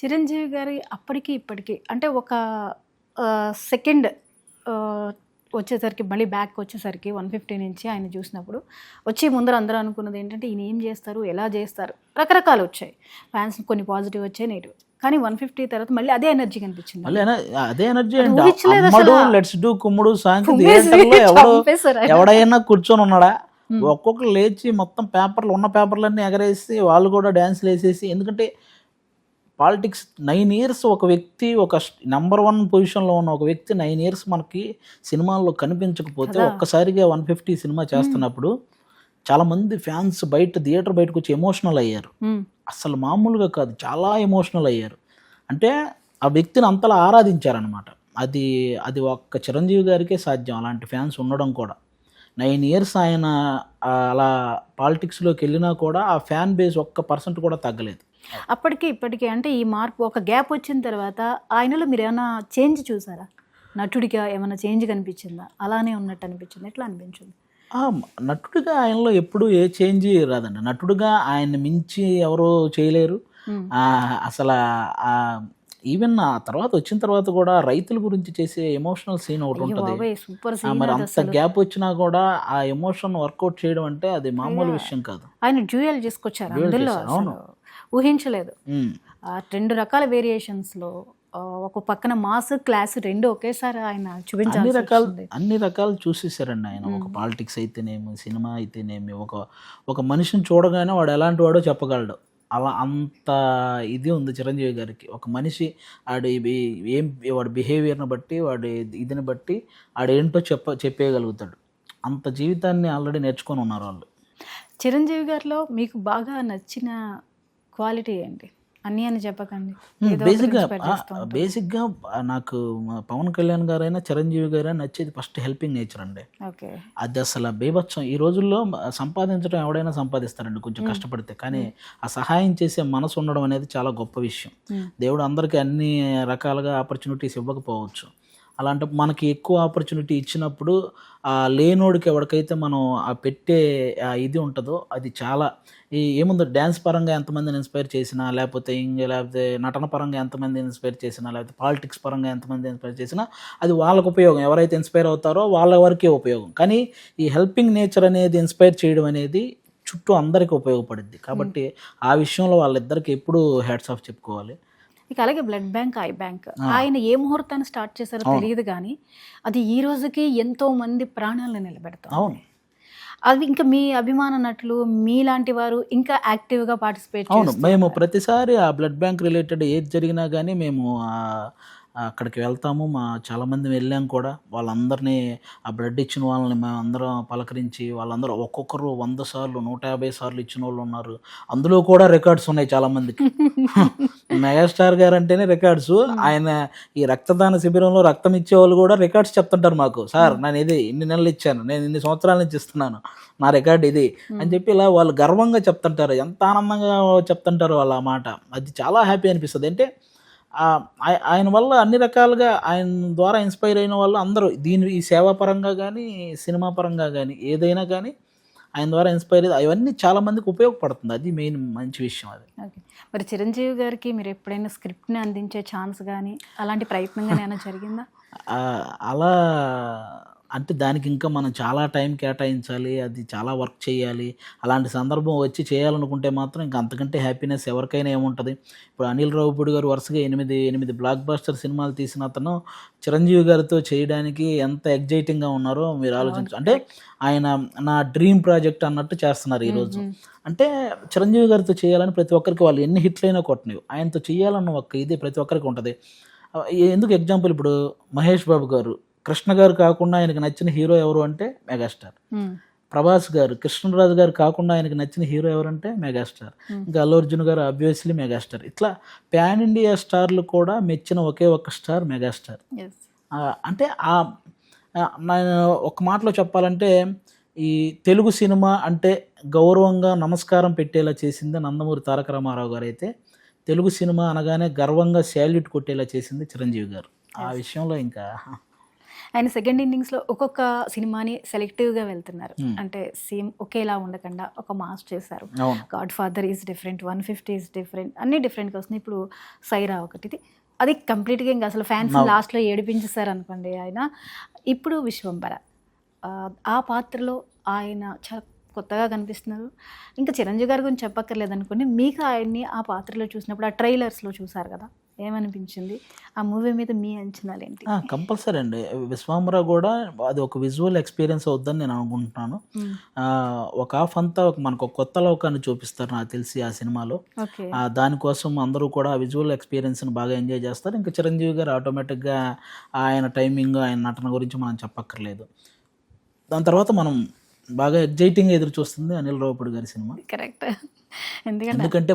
చిరంజీవి గారి అప్పటికి ఇప్పటికి అంటే ఒక సెకండ్ వచ్చేసరికి మళ్ళీ బ్యాక్ వచ్చేసరికి 150 నుంచి ఆయన చూసినప్పుడు వచ్చి ముందర అందరూ అనుకున్నది ఏంటంటే ఈయన ఏం చేస్తారు, ఎలా చేస్తారు, రకరకాలు వచ్చాయి. ఫ్యాన్స్ కొన్ని పాజిటివ్ వచ్చాయి, నెగిటివ్. కానీ 150 తర్వాత మళ్ళీ అదే ఎనర్జీ కనిపించింది. మళ్ళీ అదే ఎనర్జీ అండి. లెట్స్ డూ కుమ్ముడు సాంగ్ ఎవడైనా కూర్చొని ఉన్నాడా? ఒక్కొక్కరు లేచి మొత్తం పేపర్లు ఉన్న పేపర్లన్నీ ఎగరేసి వాళ్ళు కూడా డ్యాన్స్లు వేసేసి. ఎందుకంటే పాలిటిక్స్ 9 years ఒక వ్యక్తి ఒక నంబర్ 1 పొజిషన్లో ఉన్న ఒక వ్యక్తి 9 years మనకి సినిమాల్లో కనిపించకపోతే ఒక్కసారిగా 150 సినిమా చేస్తున్నప్పుడు చాలామంది ఫ్యాన్స్ థియేటర్ బయటకు వచ్చి ఎమోషనల్ అయ్యారు. అసలు మామూలుగా కాదు, చాలా ఎమోషనల్ అయ్యారు. అంటే ఆ వ్యక్తిని అంతలా ఆరాధించారనమాట. అది ఒక్క చిరంజీవి గారికే సాధ్యం అలాంటి ఫ్యాన్స్ ఉండడం కూడా. 9 years ఆయన అలా పాలిటిక్స్లోకి వెళ్ళినా కూడా ఆ ఫ్యాన్ బేస్ 1% కూడా తగ్గలేదు. అప్పటికి ఇప్పటికీ అంటే ఈ మార్పు ఒక గ్యాప్ వచ్చిన తర్వాత ఆయనలో మీరు ఏమైనా చేంజ్ చూసారా? నటుడిగా ఏమైనా చేంజ్ కనిపించిందా? అలానే ఉన్నట్టు అనిపించింది? ఎట్లా అనిపించింది? నటుడిగా ఆయనలో ఎప్పుడు ఏ చేంజ్ రాదండి. నటుడిగా ఆయన్ని మించి ఎవరో చేయలేరు. అసలు ఈవెన్ ఆ తర్వాత వచ్చిన తర్వాత కూడా రైతుల గురించి చేసే ఎమోషనల్ సీన్ ఒకటి ఉంటుంది. మరి అంత గ్యాప్ వచ్చినా కూడా ఆ ఎమోషన్ వర్కౌట్ చేయడం అంటే అది మామూలు విషయం కాదు. ఆయన డ్యూయల్ చేసుకొచ్చారు, అందులో ఊహించలేదు. 2 రకాల వేరియేషన్స్లో ఒక పక్కన మాస్ క్లాస్ 2 ఒకేసారి ఆయన చూపించారు. అన్ని రకాలు చూసేసారండి ఆయన. ఒక పాలిటిక్స్ అయితేనేమి, సినిమా అయితేనేమి, ఒక మనిషిని చూడగానే వాడు ఎలాంటి వాడో చెప్పగలడు. అలా అంత ఇది ఉంది చిరంజీవి గారికి. ఒక మనిషి వాడి బిహేవియర్ని బట్టి, వాడి ఇదిని బట్టి ఆడేంటో చెప్పేయగలుగుతాడు. అంత జీవితాన్ని ఆల్రెడీ నేర్చుకొని ఉన్నారు వాళ్ళు. చిరంజీవి గారిలో మీకు బాగా నచ్చిన క్వాలిటీ ఏంటి? అన్నీ అని చెప్పకండి. బేసిక్గా నాకు పవన్ కళ్యాణ్ గారైనా చిరంజీవి గారైనా నచ్చేది ఫస్ట్ హెల్పింగ్ నేచర్ అండి. అది అసలు బేబత్సం. ఈ రోజుల్లో సంపాదించడం ఎవడైనా సంపాదిస్తారండి కొంచెం కష్టపడితే, కానీ ఆ సహాయం చేసే మనసు ఉండడం అనేది చాలా గొప్ప విషయం. దేవుడు అందరికీ అన్ని రకాలుగా ఆపర్చునిటీస్ ఇవ్వకపోవచ్చు. అలాంటి మనకి ఎక్కువ ఆపర్చునిటీ ఇచ్చినప్పుడు ఆ లేనోడికి ఎవరికైతే మనం ఆ పెట్టే ఇది ఉంటుందో అది చాలా ఏముందో, డ్యాన్స్ పరంగా ఎంతమందిని ఇన్స్పైర్ చేసినా, లేకపోతే నటన పరంగా ఎంతమంది ఇన్స్పైర్ చేసినా, లేకపోతే పాలిటిక్స్ పరంగా ఎంతమంది ఇన్స్పైర్ చేసినా అది వాళ్ళకు ఉపయోగం. ఎవరైతే ఇన్స్పైర్ అవుతారో వాళ్ళ వరకే ఉపయోగం. కానీ ఈ హెల్పింగ్ నేచర్ అనేది ఇన్స్పైర్ చేయడం అనేది చుట్టూ అందరికీ ఉపయోగపడుద్ది. కాబట్టి ఆ విషయంలో వాళ్ళిద్దరికి ఎప్పుడూ హ్యాట్స్ ఆఫ్ చెప్పుకోవాలి. ఇక అలాగే బ్లడ్ బ్యాంక్, ఐ బ్యాంక్ ఆయన ఏ ముహూర్తాన్ని స్టార్ట్ చేశారో తెలియదు, కానీ అది ఈ రోజుకి ఎంతో మంది ప్రాణాలను నిలబెడతాం. అవును. అది ఇంకా మీ అభిమాన నటులు మీలాంటి వారు ఇంకా యాక్టివ్గా పార్టిసిపేట్. అవును, మేము ప్రతిసారి ఆ బ్లడ్ బ్యాంక్ రిలేటెడ్ ఏది జరిగినా కానీ మేము అక్కడికి వెళ్తాము. చాలామంది వెళ్ళాం కూడా. వాళ్ళందరినీ ఆ బ్లడ్ ఇచ్చిన వాళ్ళని మేము అందరం పలకరించి, వాళ్ళందరూ ఒక్కొక్కరు 100 సార్లు 150 సార్లు ఇచ్చిన వాళ్ళు ఉన్నారు. అందులో కూడా రికార్డ్స్ ఉన్నాయి చాలామందికి. మెగాస్టార్ గారు అంటేనే రికార్డ్స్. ఆయన ఈ రక్తదాన శిబిరంలో రక్తం ఇచ్చే వాళ్ళు కూడా రికార్డ్స్ చెప్తుంటారు మాకు. సార్ నేను ఇది ఇన్ని నెలలు ఇచ్చాను, నేను ఇన్ని సంవత్సరాల నుంచి ఇస్తున్నాను, నా రికార్డ్ ఇది అని చెప్పి ఇలా వాళ్ళు గర్వంగా చెప్తుంటారు. ఎంత ఆనందంగా చెప్తుంటారు వాళ్ళు ఆ మాట. అది చాలా హ్యాపీ అనిపిస్తుంది. అంటే ఆయన వల్ల అన్ని రకాలుగా ఆయన ద్వారా ఇన్స్పైర్ అయిన వాళ్ళు అందరూ ఈ సేవా పరంగా కానీ, సినిమా పరంగా కానీ, ఏదైనా కానీ ఆయన ద్వారా ఇన్స్పైర్ అయ్యి అవన్నీ చాలామందికి ఉపయోగపడుతుంది. అది మెయిన్ మంచి విషయం. అది మరి చిరంజీవి గారికి మీరు ఎప్పుడైనా స్క్రిప్ట్ని అందించే ఛాన్స్ కానీ అలాంటి ప్రయత్నం కానీ ఏమైనా జరిగిందా? అలా అంటే దానికి ఇంకా మనం చాలా టైం కేటాయించాలి, అది చాలా వర్క్ చేయాలి. అలాంటి సందర్భం వచ్చి చేయాలనుకుంటే మాత్రం ఇంకా అంతకంటే హ్యాపీనెస్ ఎవరికైనా ఏముంటుంది. ఇప్పుడు అనిల్ రావిపూడి గారు వరుసగా 8 బ్లాక్ బస్టర్ సినిమాలు తీసిన అతను చిరంజీవి గారితో చేయడానికి ఎంత ఎగ్జైటింగ్గా ఉన్నారో మీరు ఆలోచించు. అంటే ఆయన నా డ్రీమ్ ప్రాజెక్ట్ అన్నట్టు చేస్తున్నారు ఈరోజు. అంటే చిరంజీవి గారితో చేయాలని ప్రతి ఒక్కరికి, వాళ్ళు ఎన్ని హిట్లైనా కొట్టనివి, ఆయనతో చేయాలన్న ఇది ప్రతి ఒక్కరికి ఉంటుంది. ఎందుకు ఎగ్జాంపుల్ ఇప్పుడు మహేష్ బాబు గారు, కృష్ణ గారు కాకుండా ఆయనకు నచ్చిన హీరో ఎవరు అంటే మెగాస్టార్. ప్రభాస్ గారు, కృష్ణరాజు గారు కాకుండా ఆయనకు నచ్చిన హీరో ఎవరంటే మెగాస్టార్. ఇంకా అల్లు అర్జున్ గారు ఆబ్వియస్లీ మెగాస్టార్. ఇట్లా ప్యాన్ ఇండియా స్టార్లు కూడా మెచ్చిన ఒకే ఒక్క స్టార్ మెగాస్టార్. అంటే నేను ఒక మాటలో చెప్పాలంటే ఈ తెలుగు సినిమా అంటే గౌరవంగా నమస్కారం పెట్టేలా చేసింది నందమూరి తారక రామారావు గారు అయితే, తెలుగు సినిమా అనగానే గర్వంగా శాల్యూట్ కొట్టేలా చేసింది చిరంజీవి గారు. ఆ విషయంలో ఇంకా ఆయన సెకండ్ ఇన్నింగ్స్లో ఒక్కొక్క సినిమాని సెలెక్టివ్గా వెళ్తున్నారు. Hmm. అంటే సేమ్ ఒకేలా ఉండకుండా ఒక మాస్ చేశారు. అవును. God father is different, 150 is different, అన్నీ డిఫరెంట్గా వస్తున్నాయి. ఇప్పుడు సైరా ఒకటిది, అది కంప్లీట్గా ఇంకా అసలు ఫ్యాన్స్ అవును. లాస్ట్లో ఏడిపించేశారు అనుకోండి ఆయన. ఇప్పుడు విశ్వంబర ఆ పాత్రలో ఆయన చాలా కొత్తగా కనిపిస్తున్నారు. ఇంకా చిరంజీవి గారి గురించి చెప్పక్కర్లేదు అనుకోండి. మీకు ఆయన్ని ఆ పాత్రలో చూసినప్పుడు ఆ ట్రైలర్స్లో చూసారు కదా, ఏమనిపించింది? ఆ మూవీ మీద మీ అంచనాలు ఏంటి? కంపల్సరీ అండి. విశ్వాంబర కూడా అది ఒక విజువల్ ఎక్స్పీరియన్స్ అవుద్దని నేను అనుకుంటున్నాను. ఒక హాఫ్ అంతా మనకు ఒక కొత్త లోకాన్ని చూపిస్తారు నాకు తెలిసి ఆ సినిమాలో. ఓకే. దానికోసం అందరూ కూడా ఆ విజువల్ ఎక్స్పీరియన్స్ని బాగా ఎంజాయ్ చేస్తారు. ఇంకా చిరంజీవి గారు ఆటోమేటిక్గా ఆయన టైమింగ్, ఆయన నటన గురించి మనం చెప్పక్కర్లేదు. దాని తర్వాత మనం బాగా ఎగ్జైటింగ్గా ఎదురు చూస్తుంది అనిల్ రావిపూడి గారి సినిమా. కరెక్ట్. ఎందుకంటే ఎందుకంటే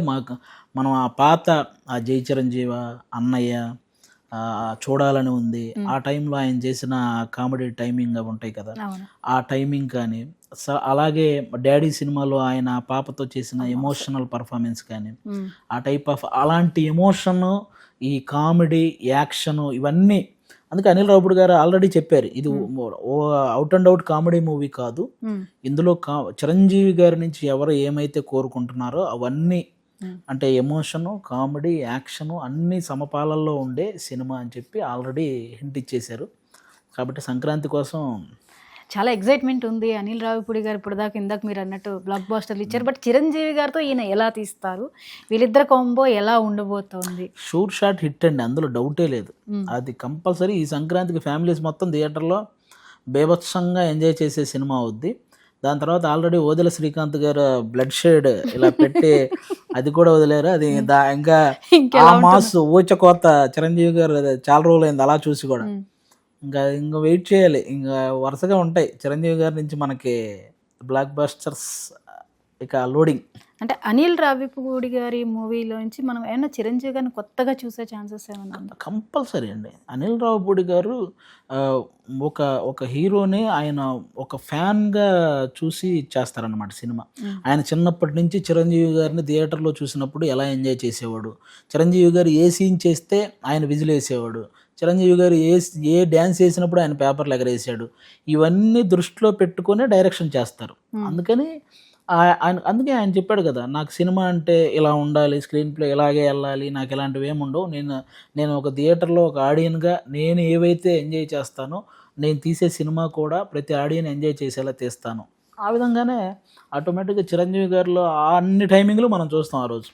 మనం ఆ పాత ఆ జై చిరంజీవ, అన్నయ్య చూడాలని ఉంది. ఆ టైంలో ఆయన చేసిన కామెడీ టైమింగ్ అవి ఉంటాయి కదా, అవును. ఆ టైమింగ్ కానీ అలాగే డాడీ సినిమాలో ఆయన పాపతో చేసిన ఎమోషనల్ పర్ఫార్మెన్స్ కానీ, ఆ టైప్ ఆఫ్ అలాంటి ఎమోషన్, ఈ కామెడీ, యాక్షన్ ఇవన్నీ. అందుకే అనిల్ రావిపూడి గారు ఆల్రెడీ చెప్పారు, ఇది out and out comedy movie కాదు, ఇందులో చిరంజీవి గారి నుంచి ఎవరు ఏమైతే కోరుకుంటున్నారో అవన్నీ, అంటే ఎమోషను, కామెడీ, యాక్షను అన్నీ సమపాలల్లో ఉండే సినిమా అని చెప్పి ఆల్రెడీ హింట్ ఇచ్చేశారు. కాబట్టి సంక్రాంతి కోసం చాలా ఎగ్జైట్మెంట్ ఉంది. అనిల్ రావిపూడి గారు ఇప్పుడు దాకా ఇందాక మీరు అన్నట్టు బ్లాక్ బాస్టర్లు ఇచ్చారు. బట్ చిరంజీవి గారితో ఈయన ఎలా తీస్తారు, వీళ్ళిద్దరు కాంబో ఎలా ఉండబోతోంది? షూర్ షాట్ హిట్ అండి, అందులో డౌటే లేదు. అది కంపల్సరీ ఈ సంక్రాంతికి ఫ్యామిలీస్ మొత్తం థియేటర్లో బేభత్సంగా ఎంజాయ్ చేసే సినిమా అవుద్ది. దాని తర్వాత ఆల్రెడీ ఓదెల శ్రీకాంత్ గారు బ్లడ్ షేడ్ ఇలా పెట్టి అది కూడా వదిలేరు. అది ఇంకా ఆ మాస్ ఊచకోత చిరంజీవి గారు చాలా రోజులైంది అలా చూసి కూడా. ఇంకా వెయిట్ చేయాలి. ఇంకా వరుసగా ఉంటాయి చిరంజీవి గారి నుంచి మనకి బ్లాక్ బస్టర్స్, ఇక లోడింగ్. అంటే అనిల్ రావిపూడి గారి మూవీలోంచి మనం ఏమన్నా చిరంజీవి గారిని కొత్తగా చూసే ఛాన్సెస్ ఏమన్నా? కంపల్సరీ అండి. అనిల్ రావిపూడి గారు ఒక హీరోని ఆయన ఒక ఫ్యాన్గా చూసి చేస్తారనమాట సినిమా. ఆయన చిన్నప్పటి నుంచి చిరంజీవి గారిని థియేటర్లో చూసినప్పుడు ఎలా ఎంజాయ్ చేసేవాడు, చిరంజీవి గారు ఏ సీన్ చేస్తే ఆయన విజిల్ వేసేవాడు, చిరంజీవి గారు ఏ డ్యాన్స్ చేసినప్పుడు ఆయన పేపర్లు ఎగరేసాడు, ఇవన్నీ దృష్టిలో పెట్టుకునే డైరెక్షన్ చేస్తారు. అందుకే ఆయన చెప్పాడు కదా, నాకు సినిమా అంటే ఇలా ఉండాలి, స్క్రీన్ ప్లే ఇలాగే వెళ్ళాలి, నాకు ఇలాంటివి ఏమి ఉండవు, నేను ఒక థియేటర్లో ఒక ఆడియన్గా నేను ఏవైతే ఎంజాయ్ చేస్తానో నేను తీసే సినిమా కూడా ప్రతి ఆడియన్ ఎంజాయ్ చేసేలా తీస్తాను. ఆ విధంగానే ఆటోమేటిక్గా చిరంజీవి గారిలో అన్ని టైమింగ్లు మనం చూస్తాం ఆ రోజు.